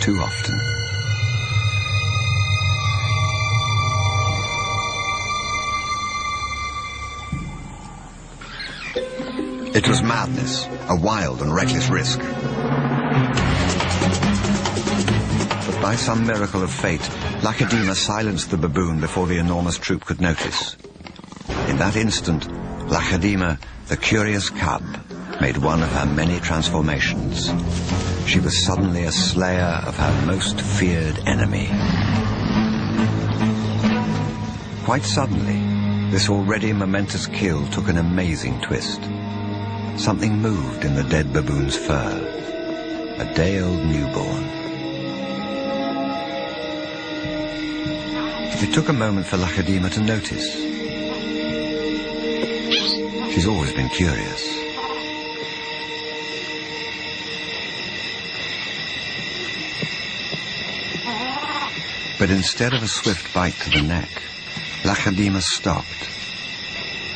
too often. It was madness, a wild and reckless risk. But by some miracle of fate, Lacedaemon silenced the baboon before the enormous troop could notice. In that instant, Lacedaemon, the curious cub, made one of her many transformations. She was suddenly a slayer of her most feared enemy. Quite suddenly, this already momentous kill took an amazing twist. Something moved in the dead baboon's fur. A day-old newborn. It took a moment for Lacedaemon to notice. She's always been curious. But instead of a swift bite to the neck, Lacedaemon stopped,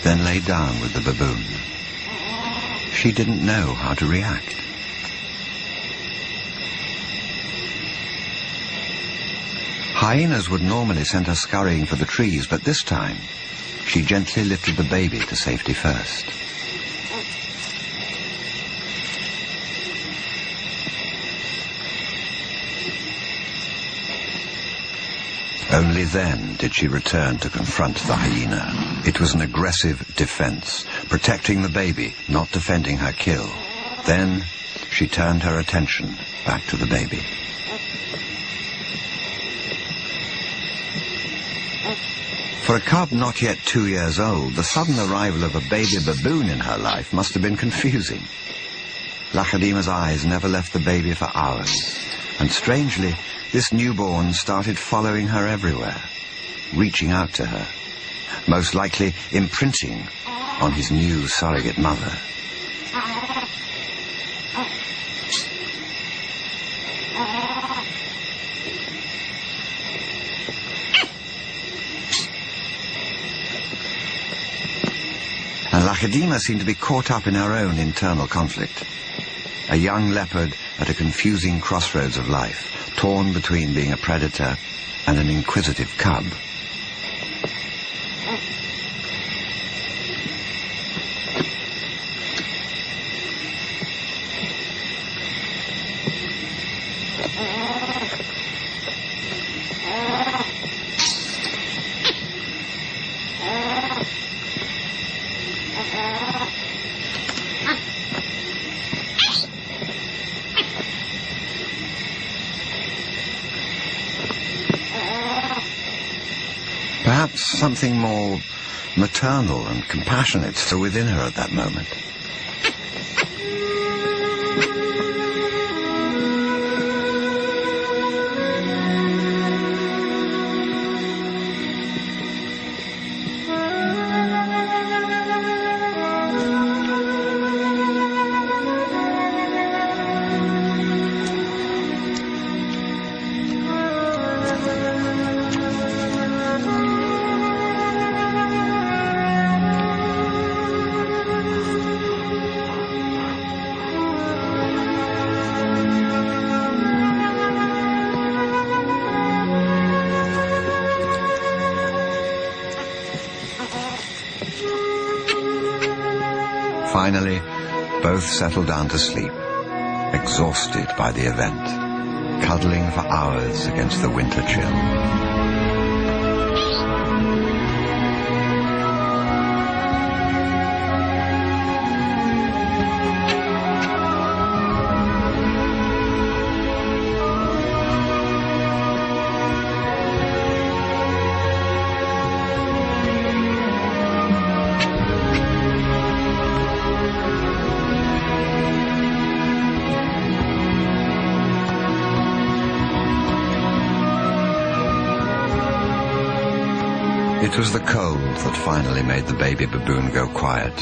then lay down with the baboon. She didn't know how to react. Hyenas would normally send her scurrying for the trees, but this time, she gently lifted the baby to safety first. Only then did she return to confront the hyena. It was an aggressive defense, protecting the baby, not defending her kill. Then she turned her attention back to the baby. For a cub not yet 2 years old, the sudden arrival of a baby baboon in her life must have been confusing. Lacedaemon's eyes never left the baby for hours, and strangely, this newborn started following her everywhere, reaching out to her, most likely imprinting on his new surrogate mother. And Lacedaemon seemed to be caught up in her own internal conflict. A young leopard at a confusing crossroads of life, torn between being a predator and an inquisitive cub. Perhaps something more maternal and compassionate still within her at that moment. Finally, both settled down to sleep, exhausted by the event, cuddling for hours against the winter chill. It was the cold that finally made the baby baboon go quiet.